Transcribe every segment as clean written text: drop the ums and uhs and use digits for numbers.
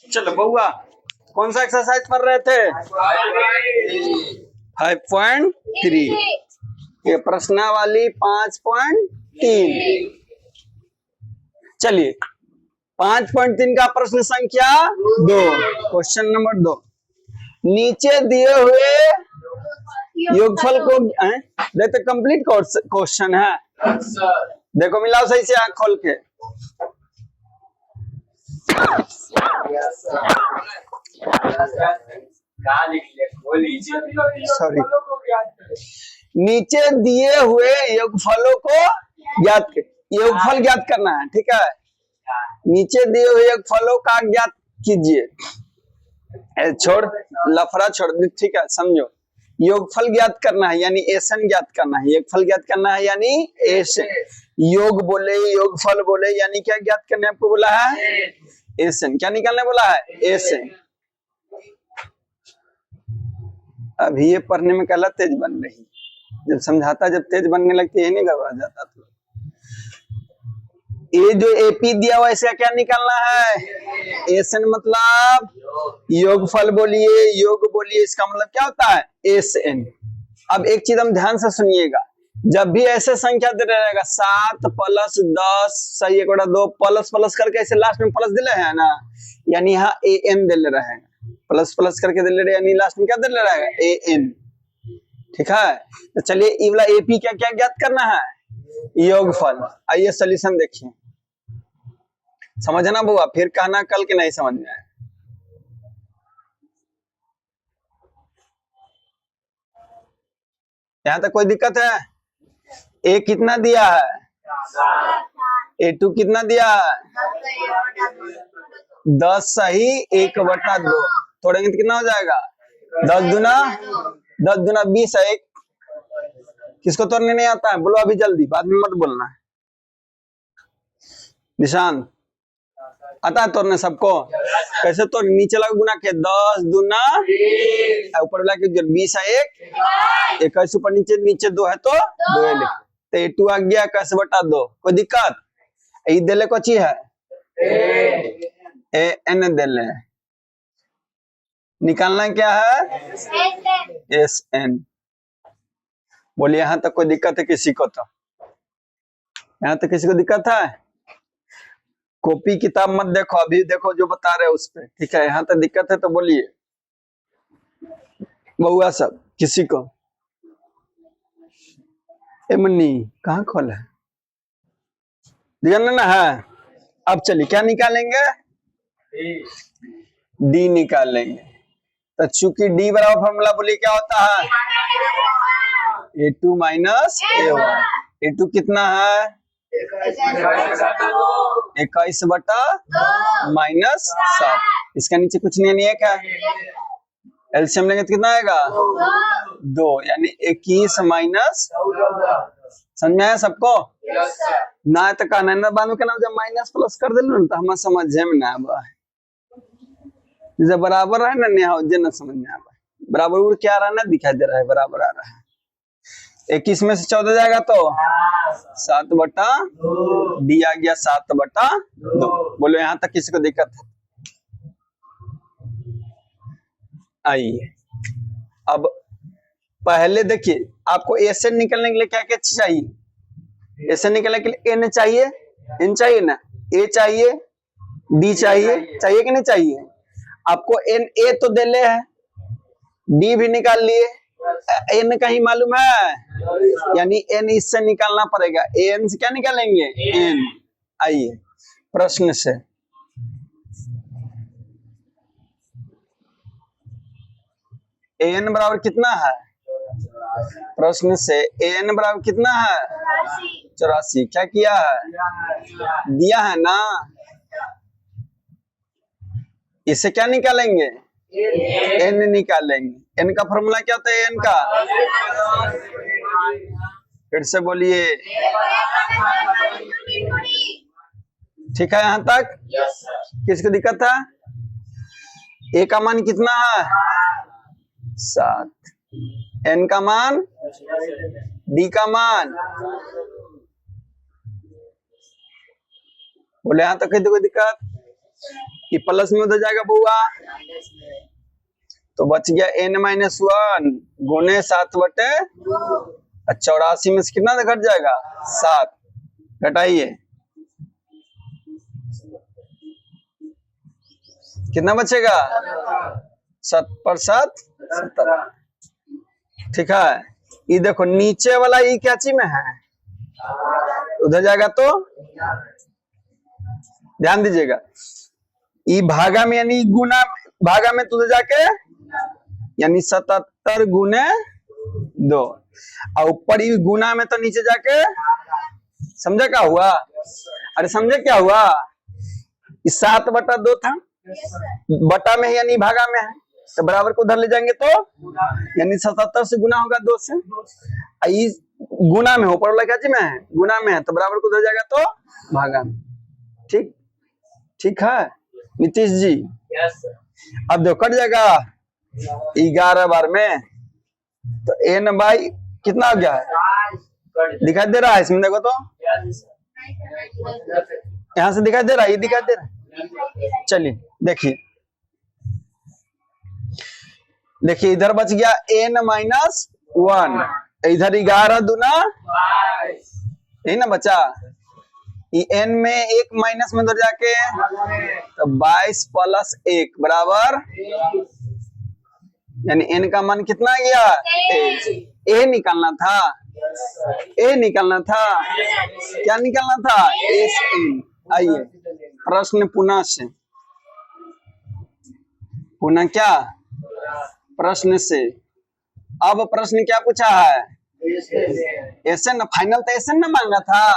चलो बउआ, कौन सा एक्सरसाइज पढ़ रहे थे? 5.3। ये प्रश्नावली 5.3। चलिए 5.3 का प्रश्न संख्या 2, क्वेश्चन नंबर 2। नीचे दिए हुए योगफल को देखते, कंप्लीट क्वेश्चन है। देखो मिलाओ सही से, आंख खोल के। सॉरी, नीचे दिए हुए योगफलों को योगफल ज्ञात करना है, ठीक है। नीचे दिए हुए योगफलों का ज्ञात कीजिए। छोड़ लफड़ा छोड़, ठीक है, समझो। योगफल ज्ञात करना है यानी एसन ज्ञात करना है। योगफल ज्ञात करना है यानी एसन। योग बोले, योगफल बोले, यानी क्या ज्ञात करने आपको बोला है? एसन। क्या निकालने बोला है? एसन। अभी ये पढ़ने में कला तेज बन रही, जब समझाता, जब तेज बनने लगती है नहीं घबरा जाता। तो ये जो एपी दिया हुआ इसका क्या निकालना है? एसन मतलब योगफल बोलिए, योग बोलिए, इसका मतलब क्या होता है? एसन। अब एक चीज हम ध्यान से सुनिएगा, जब भी ऐसे संख्या दे रहेगा 7 + 10 सही 1 बटा 2 प्लस प्लस करके ऐसे लास्ट में प्लस दिले है ना, यानी यहाँ ए एन दे ले रहे हैं। प्लस प्लस करके दे ले रहे यानी लास्ट में क्या दे ले रहेगा? ए एन, ठीक है। तो चलिए ये वाला एपी क्या क्या ज्ञात करना है? योगफल। आइए सोल्यूशन देखिए, समझना बुआ, फिर कहना कल के नहीं समझ में आए। यहाँ तक कोई दिक्कत है? ए कितना दिया है? A2 कितना दिया है? 10 सही 1 बटा 2। तोड़ेंगे तो कितना हो जाएगा? 10 दूना 20 है। किसको तोड़ने नहीं आता है? बोलो अभी जल्दी, बाद में मत बोलना है। निशान आता है तोड़ने सबको? कैसे तोड़? नीचे लगा गुना के 10 दूना, ऊपर वाला के 20 है 1, 21 ऊपर नीचे 2 है तो 2 है लिख। तो A2 आ गया 21 बटा 2। कोई दिक्कत? ये देले को ची है? ए एन देले। निकालना क्या है? S N. बोलिए यहाँ तक कोई दिक्कत है किसी को? तो यहाँ तक किसी को दिक्कत है? कॉपी किताब मत देखो, अभी देखो जो बता रहे उस पे, ठीक है। यहाँ तक दिक्कत है तो बोलिए बउआ सब, किसी को? मन्नी कहाँ खोला है? दिखाना ना है। अब चलिए क्या निकालेंगे? डी निकालेंगे। तो चूंकि डी बराबर फॉर्मूला बोलिए क्या होता है? A2 minus A1। A2 कितना है? 21 बटा -7। इसका नीचे कुछ नहीं है क्या? एलसीएम लेंगे तो कितना आएगा? 2, यानी 21 माइनस। समझ में आया सबको? ना तो कहना ना बाद में कहना, जब माइनस प्लस कर दिल तो हम समझ में ना आवा। जब बराबर है ना नेहा न समझ में आवा। बराबर उड़ क्या आ रहा है ना, दिखाई दे रहा है बराबर आ रहा है। 21 में से 14 जाएगा तो 7 बटा डी आ गया 7 बटा 2। बोलो यहाँ तक किसी को दिक्कत है? आइए अब पहले देखिए, आपको एसन निकलने के लिए क्या क्या चाहिए? एसन निकलने के लिए एन चाहिए, एन चाहिए ना, ए चाहिए, डी चाहिए, चाहिए कि नहीं चाहिए? आपको एन ए तो दे ले है, डी भी निकाल लिए, एन कहीं मालूम है? यानी एन इससे निकालना पड़ेगा। एन से क्या निकालेंगे? एन। आइए प्रश्न से, एन बराबर कितना है? प्रश्न से एन बराबर कितना है? 84। क्या किया है? दिया है ना। इससे क्या निकालेंगे? एन निकालेंगे। एन का फॉर्मूला क्या होता है? एन का फिर से बोलिए, ठीक है यहाँ तक? किसको दिक्कत है? ए का मान कितना है? 7। एन का मान, डी का मान, बोले यहाँ तक कोई दिक्कत? ये प्लस में उधर जाएगा बुआ, तो बच गया n-1 गुने 7/2। 84 में से कितना घट जाएगा? 7। घटाइए, कितना बचेगा? 7 पर 7 70। ठीक है, ये देखो नीचे वाला ये क्या चीज में है, उधर जाएगा तो ध्यान दीजिएगा, ये भागा में यानी गुना भागा में तो उधर जाके यानी 77 गुने 2, और ऊपर ही गुना में तो नीचे जाके, समझे क्या हुआ? अरे समझे क्या हुआ? 7/2 था, बटा में है यानी भागा में है, तो बराबर को उधर ले जाएंगे तो यानी 77 से गुना होगा 2 से, गुना में हो, ऊपर वाला क्या चीज में है? गुना में है, तो बराबर को उधर जाएगा तो भागा में। ठीक, ठीक है नीतीश जी। अब देखो कट जाएगा 11 बार में, तो n/, कितना हो गया है? दिखाई दे रहा है इसमें, देखो तो यहाँ से दिखाई दे रहा है, ये दिखाई दे रहा है। चलिए देखिए, देखिए इधर बच गया n-1, इधर 11 दूना यही ना बचा, ये n में 1 माइनस में उधर जाके तो 22 + 1 बराबर, यानी n का मान कितना आ गया? 23। ए निकालना था, ए निकालना था, क्या निकालना था? SN। आइए प्रश्न पुनः से, पुनः क्या प्रश्न से। अब प्रश्न क्या पूछा है? SN, फाइनल तो SN ना मांगा था,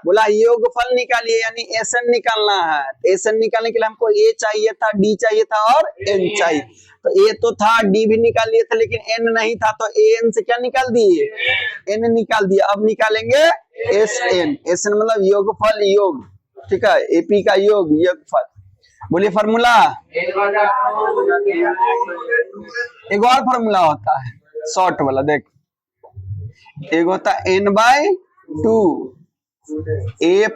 बोला योगफल निकालिए यानी SN निकालना है। तो SN निकालने के लिए हमको A चाहिए था, D चाहिए था और N चाहिए, तो A तो था, D भी निकाल लिए थे, लेकिन N नहीं था, तो AN से क्या निकाल दिए? N निकाल दिया। अब निकालेंगे SN, SN मतलब योगफल, योग, ठीक है, AP का योग, योगफल। बोलिए फार्मूला। एक और फार्मूला होता है शॉर्ट वाला, देख, एक होता है n/2 A +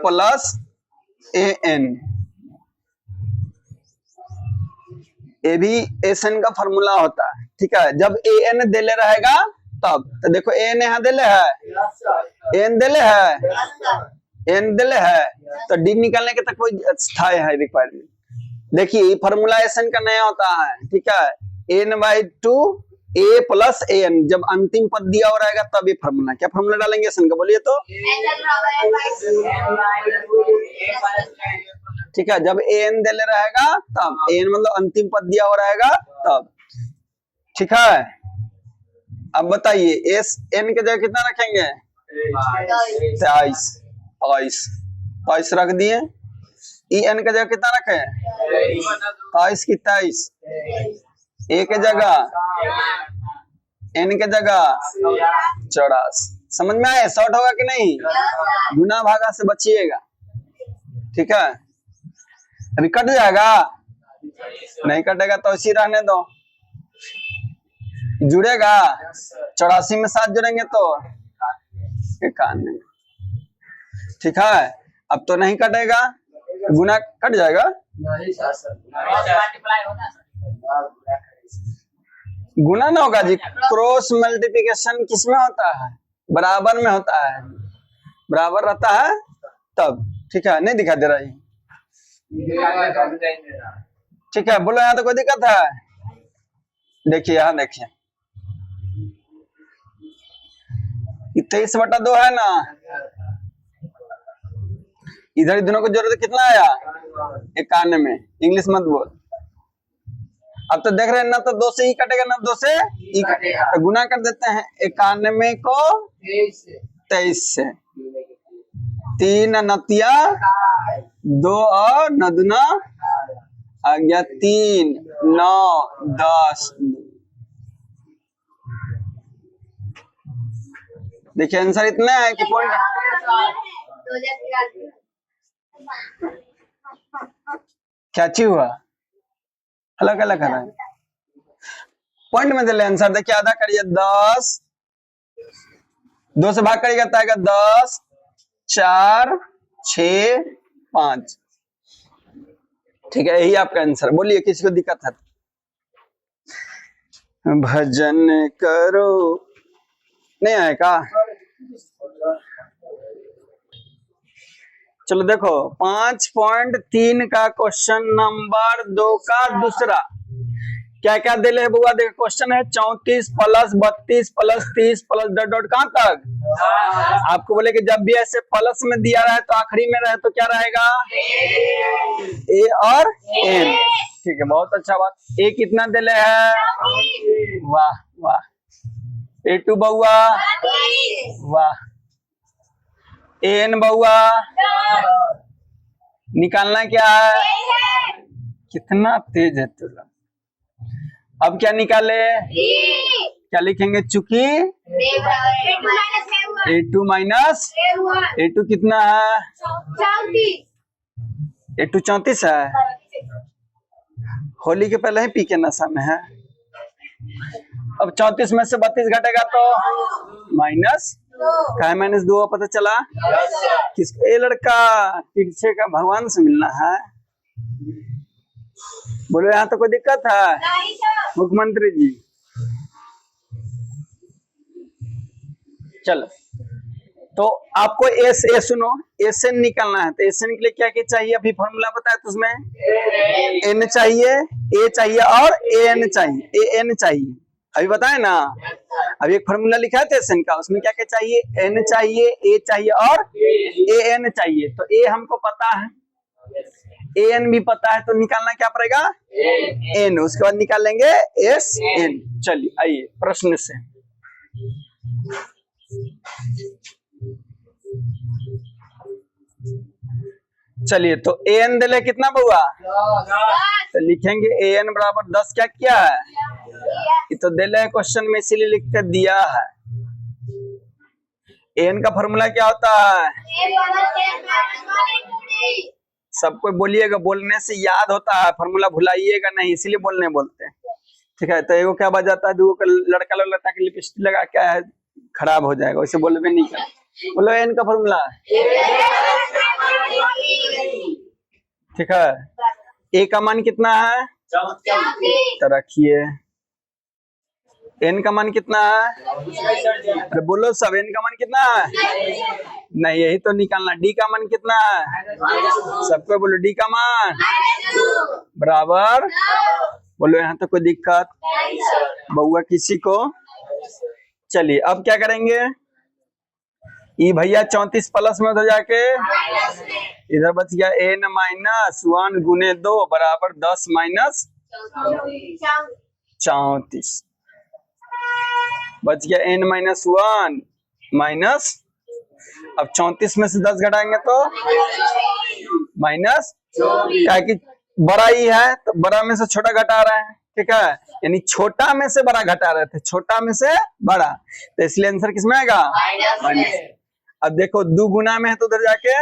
AN, ये भी SN का फार्मूला होता है। ठीक है, जब AN देले रहेगा तब, तो देखो AN यहाँ देले है, AN देले है, AN देले है, तो D निकालने के तक कोई था है रिक्वायरमेंट। देखिए फार्मूला SN का नया होता है, ठीक है, n/2 A + AN, जब अंतिम पद दिया हो रहेगा तब ये फार्मूला, क्या फार्मूला डालेंगे SN का, बोलिए तो। ठीक है, जब AN देले रहेगा तब, AN मतलब अंतिम पद दिया हो रहेगा तब। ठीक है, अब बताइए SN के जगह कितना रखेंगे? 23 रख दिए। EN के जगह कितना रखे? 23 की 23। A के जगह, N के जगह 84। समझ में आए? शॉर्ट होगा कि नहीं? गुना भागा से बचिएगा। ठीक है, अभी कट जाएगा, नहीं कटेगा तो इसी रहने दो। जुड़ेगा 84 में 7 जुड़ेंगे तो 91। ठीक है, अब तो नहीं कटेगा, गुना कट जाएगा, गुना ना होगा जी। क्रॉस मल्टीप्लिकेशन किसमें होता है? बराबर में होता है, बराबर रहता है तब। ठीक है, नहीं दिखाई दे रहा है? ठीक है, बोलो यहाँ तो कोई दिक्कत है? देखिए यहाँ देखिए, 23/2 है ना, इधर दोनों को जरूरत कितना आया? 91। इंग्लिश मत बोल। अब तो देख रहे हैं ना, तो 2 से ही कटेगा ना, 2 से ही कटेगा, तो गुना कर देते हैं 91 को 23 से। 3 नतिया 2 और 9 दूना आ गया 3, 9, 10। देखिए आंसर इतना है कि पॉइंट क्या चीज हुआ, अलग अलग है, पॉइंट में दिले आंसर। देखिए आधा करिए 10, 2 से भाग करिएगा तो आएगा 10, 4, 6, 5। ठीक है, यही आपका आंसर। बोलिए, किसी को दिक्कत है? भजन करो, नहीं आएगा? चलो देखो, 5.3 का क्वेश्चन नंबर 2 का दूसरा क्या क्या दे है बुआ? देखो क्वेश्चन है 34 plus 32 plus 30 plus dot dot कहां तक। आपको बोले कि जब भी ऐसे प्लस में दिया रहे तो आखिरी में रहे तो क्या रहेगा? ए और एन। ठीक है, बहुत अच्छा बात। ए कितना दिले है? वाह वाह। A2 बउआ, वाह। एन बउआ, निकालना क्या है? कितना तेज है तुला। अब क्या निकाले? क्या लिखेंगे? चूंकि A2 माइनस A2 कितना है? A2 34 है। होली के पहले ही पी के नशा में है। अब 34 में से 32 घटेगा तो माइनस का माइनस 2 पता चला। किसको? ए लड़का पीछे का भगवान से मिलना है। बोलो, यहाँ तो कोई दिक्कत है? मुख्यमंत्री जी, चलो तो आपको एस ए सुनो, एसएन निकालना है। तो एसएन के लिए क्या क्या चाहिए? अभी फॉर्मूला बताया तो उसमें एन चाहिए, ए चाहिए और ए एन चाहिए, ए एन चाहिए। अभी बताए ना, अभी एक फॉर्मूला लिखा है एसएन का, उसमें क्या क्या चाहिए? एन चाहिए, ए चाहिए और ए एन चाहिए। तो ए हमको पता है, ए एन भी पता है, तो निकालना क्या पड़ेगा? एन। उसके बाद निकालेंगे एस एन। चलिए आइए प्रश्न से। चलिए तो ए एन दिले कितना बुआ? तो लिखेंगे ए एन बराबर 10। क्या किया है? ये तो दिले क्वेश्चन में, इसीलिए लिख के दिया है। एन का फॉर्मूला क्या होता है? सबको बोलिएगा, बोलने से याद होता है, फॉर्मूला भुलाइएगा नहीं, इसीलिए बोलने बोलते हैं। ठीक है, तो एगो क्या बच जाता है? दो लड़का लोग लगता है कि लिपस्टिक लगा क्या है, खराब हो जाएगा, वैसे बोलबे नहीं कर। बोलो एन का फॉर्मूला। ठीक है, ए का मान कितना है? तो रखिए। एन का मान कितना है? अरे बोलो सब, एन का मान कितना है? नहीं, यही तो निकालना। डी का मान कितना है? सबको बोलो डी का मान बराबर। बोलो यहाँ तो कोई दिक्कत बउआ किसी को? चलिए अब क्या करेंगे? ई भैया 34 प्लस में उधर जाके इधर बच गया एन माइनस 1 गुने 2 बराबर 10 माइनस 34। बच गया एन माइनस 1 माइनस, अब 34 में से 10 घटाएंगे तो माइनस, क्या कि बड़ा ही है तो बड़ा में से छोटा घटा रहे हैं। ठीक है, यानी छोटा में से बड़ा घटा रहे थे, छोटा में से बड़ा, तो इसलिए आंसर किसमें आएगा? माइनस। अब देखो 2 गुना में है तो उधर जाके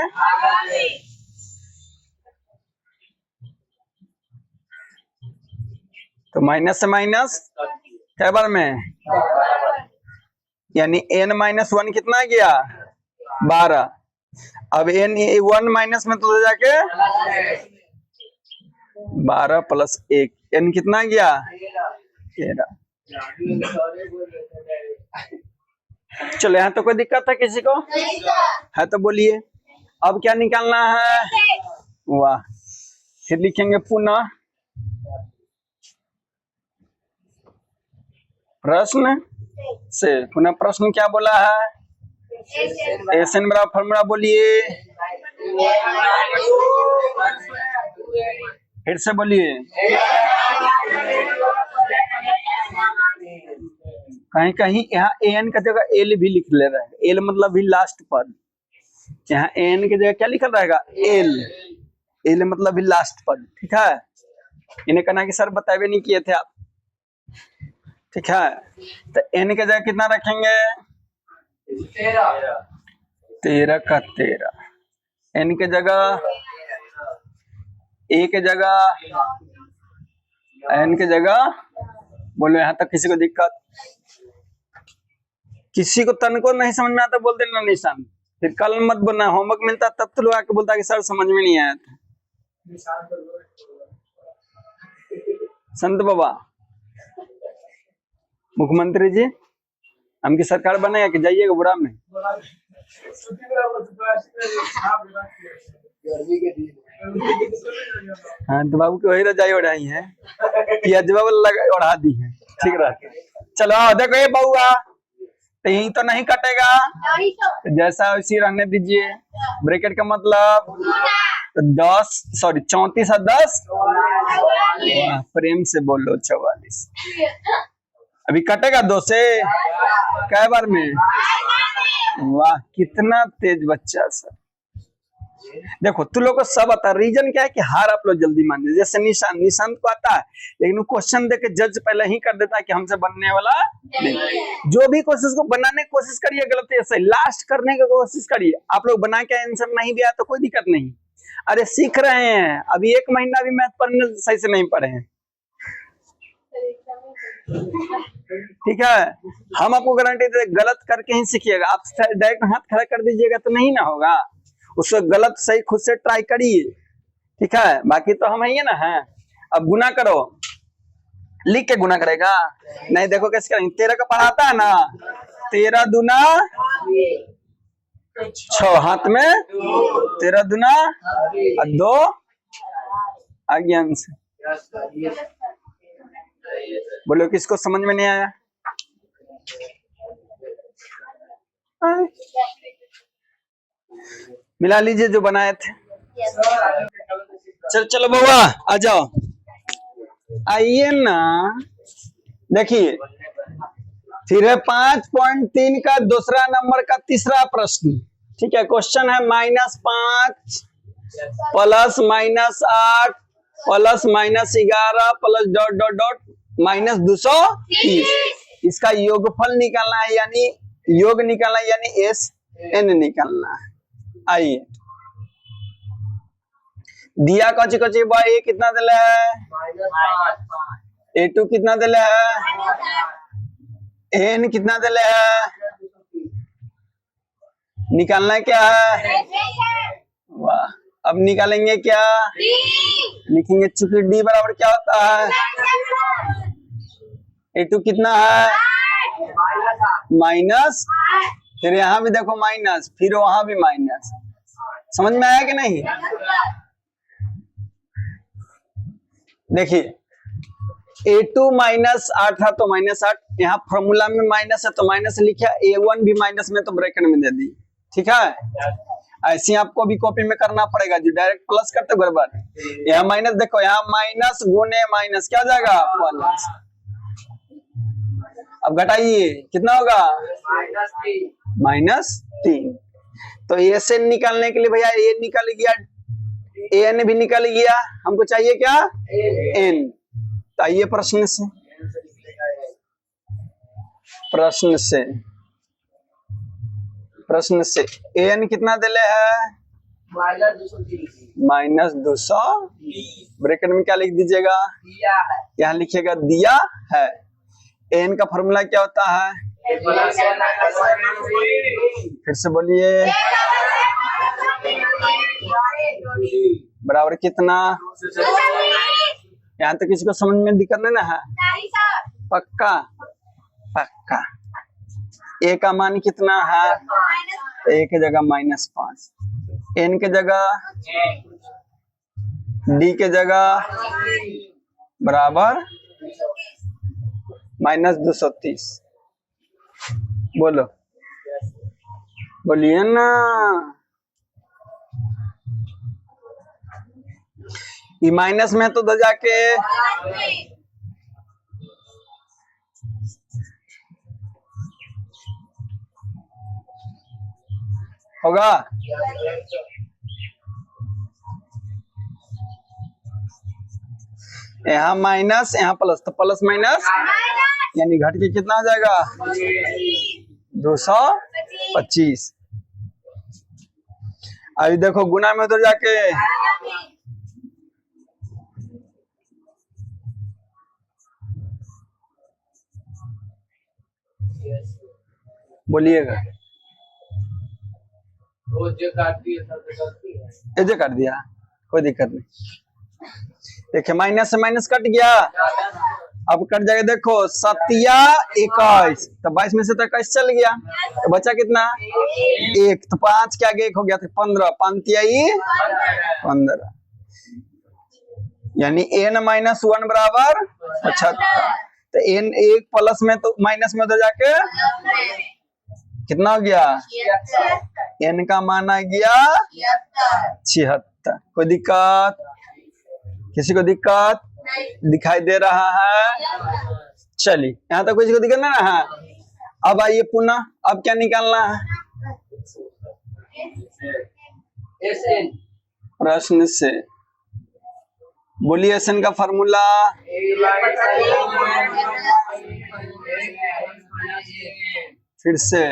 तो माइनस से माइनस क्या बार में, यानी n माइनस 1 कितना गया? 12। अब n 1 माइनस में तो उधर जाके 12 प्लस 1, n कितना गया? 13। चलो यहाँ तो कोई दिक्कत है किसी को? है तो बोलिए। अब क्या निकालना है? वाह, फिर लिखेंगे पुनः प्रश्न से। पुनः प्रश्न क्या बोला है? एसएन बराबर फॉर्मूला बोलिए, फिर से बोलिए। कहीं कहीं यहाँ एन का जगह एल भी लिख ले रहा है। एल मतलब भी लास्ट पद, यहाँ एन की जगह क्या लिखल रहेगा? एल। एल मतलब भी लास्ट पद। ठीक है, इन्हें कहना कि सर बताए नहीं किए थे आप। ठीक है, तो एन की जगह कितना रखेंगे? 13 का 13। एन के जगह, ए के जगह, एन के जगह। बोलो यहाँ तक किसी को दिक्कत? किसी को तन को नहीं समझ में आता बोल देना निशान। फिर कल मत बोलना, होमवर्क मिलता तब तो लोग आके बोलता कि सर समझ में नहीं आया था। संत बाबा मुख्यमंत्री जी हमकी सरकार बनेगा कि जाइएगा बुरा में। हाँ तो बाबू की वही रजाई उड़ाई है, पियाजवा उड़ा दी है, ठीक रहता। चलो देखो ये बउआ तो यही तो नहीं कटेगा, तो जैसा वैसी रहने दीजिए। ब्रैकेट का मतलब तो 34 और 10 प्रेम से बोलो 44। अभी कटेगा 2 से कै बार में? वाह कितना तेज बच्चा सर। देखो तू लोग को सब आता, रीजन क्या है कि हार आप लोग जल्दी मान जाए। जैसे निशांत को आता है लेकिन वो क्वेश्चन देके जज पहले ही कर देता है कि हमसे बनने वाला नहीं। जो भी क्वेश्चन को बनाने की कोशिश करिए गलत है सही, लास्ट करने की कोशिश करिए। आप लोग बना के आंसर नहीं भी आया तो कोई दिक्कत नहीं, अरे सीख रहे हैं, अभी 1 महीना भी मैथ पढ़ने सही से नहीं पढ़े हैं, ठीक है। हम आपको गारंटी दे गलत करके ही सीखिएगा। आप डायरेक्ट हाथ खड़ा कर दीजिएगा तो नहीं ना होगा, उसको गलत सही खुद से ट्राई करिए, ठीक है। बाकी तो हम ही है ना है। अब गुना करो, लिख के गुना करेगा नहीं, देखो कैसे करेंगे। 13 का पढ़ाता है ना, 13 दूना 6 हाथ में, 13 दूना 2 आज्ञान से। बोलो किसको समझ में नहीं आया? मिला लीजिए जो बनाए थे। चलो बाबा आ जाओ, आइए ना। देखिए फिर है 5.3 का दूसरा नंबर का तीसरा प्रश्न, ठीक है। क्वेश्चन है -5 plus -8 plus -11 plus dot dot dot -230। इसका योगफल निकालना है, यानी योग निकालना है, यानी SN निकालना है। आइए दिया कची कची ए कितना दिला है, A2 कितना दिला है, N कितना दिला है, निकालना क्या है? वाह, अब निकालेंगे क्या? लिखेंगे, चूंकि D बराबर क्या होता है, A2 कितना है माइनस, फिर यहाँ भी देखो माइनस, फिर वहां भी माइनस। समझ में आया कि नहीं? देखिए A2 -8 था तो -8, यहाँ फॉर्मूला में माइनस है तो माइनस लिखा, A1 भी माइनस में तो ब्रैकेट में दे दी, ठीक है। ऐसे आपको भी कॉपी में करना पड़ेगा, जो डायरेक्ट प्लस करते गड़बड़। यहाँ माइनस देखो, यहाँ माइनस गुने माइनस क्या हो जाएगा प्लस। अब घटाइए कितना होगा -3। तो ये से निकालने के लिए भैया ये निकल गया, एन भी निकल गया, हमको चाहिए क्या एन। तो आइए प्रश्न से एन कितना दिले है -230। ब्रैकेट में क्या लिख दीजिएगा, यहाँ लिखिएगा दिया है। एन का फॉर्मूला क्या होता है, फिर से बोलिए, बराबर कितना। यहाँ तो किसी को समझ में दिक्कत नहीं ना है, पक्का पक्का। ए का मान कितना है, ए की जगह -5, एन के जगह, डी के जगह बराबर -230। बोलो बोलिए ना, ये माइनस में तो दो जाके होगा। यहाँ माइनस यहाँ प्लस, तो प्लस माइनस यानी घट के कितना हो जाएगा 225। अभी देखो गुना में उधर जाके बोलिएगा, एजे काट दिया, कोई दिक्कत नहीं। देखिए माइनस से माइनस कट गया, अब कट जाएगा। देखो 7 21, तो 22 में से तो 21 चल गया, तो बचा कितना? 1। तो 5 के आगे 1 हो गया, तो 15। 5 15, यानी n माइनस 1 बराबर 75। तो n 1 प्लस में तो माइनस में तो जाके कितना हो गया? n का मान आ गया 76। कोई दिक्कत? किसी को दिक्कत दिखाई दे रहा है? चलिए यहाँ तक किसी को दिक्कत ना है। अब आइए पुनः, अब क्या निकालना है? प्रश्न से बोलिए SN का फॉर्मूला। फिर से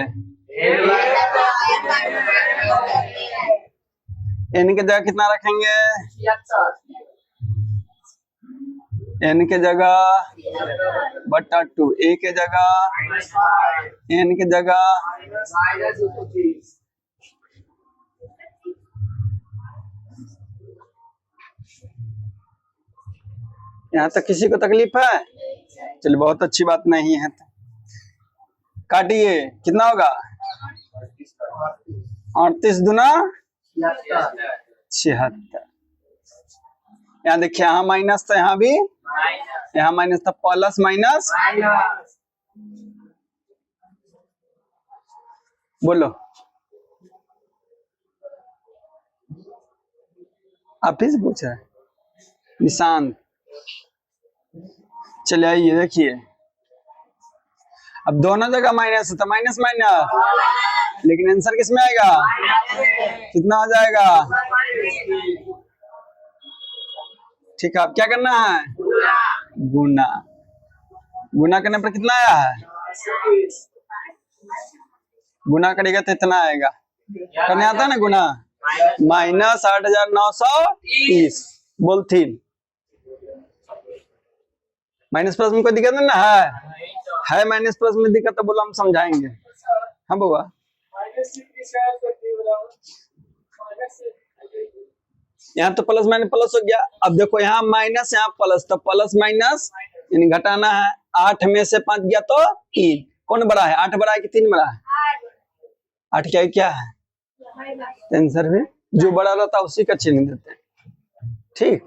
n के जगह कितना रखेंगे? n के जगह बटा 2, a के जगह, n के जगह यहाँ तक किसी को तकलीफ है? चलिए बहुत अच्छी बात नहीं है। काटिए, कितना होगा? 38 दूना 76। यहाँ देखिए, यहाँ माइनस तो यहाँ भी, यहाँ माइनस था, प्लस माइनस बोलो। आप ही से पूछ रहे हैं निशांत। चलिए आइए देखिए, अब दोनों जगह माइनस है तो माइनस माइनस, लेकिन आंसर किस में आएगा? कितना हो जाएगा? ठीक है, अब क्या करना है? गुना। गुना करने पर कितना आया है? गुना करेगा तो इतना आएगा। करने आता है ना गुना? माइनस 8930 बोलथिन। माइनस प्लस में कोई दिक्कत नहीं ना है माइनस प्लस में दिक्कत तो बोलो, हम समझाएंगे। हाँ बुआ, यहाँ तो प्लस माइनस प्लस हो गया। अब देखो यहाँ माइनस यहाँ प्लस, तो प्लस माइनस यानी घटाना है। 8 में से 5 गया तो 3। कौन बड़ा है? 8 बड़ा है कि 3 बड़ा है? 8 क्या है? आंसर में जो बड़ा रहता है उसी का चिन्ह देते हैं। ठीक।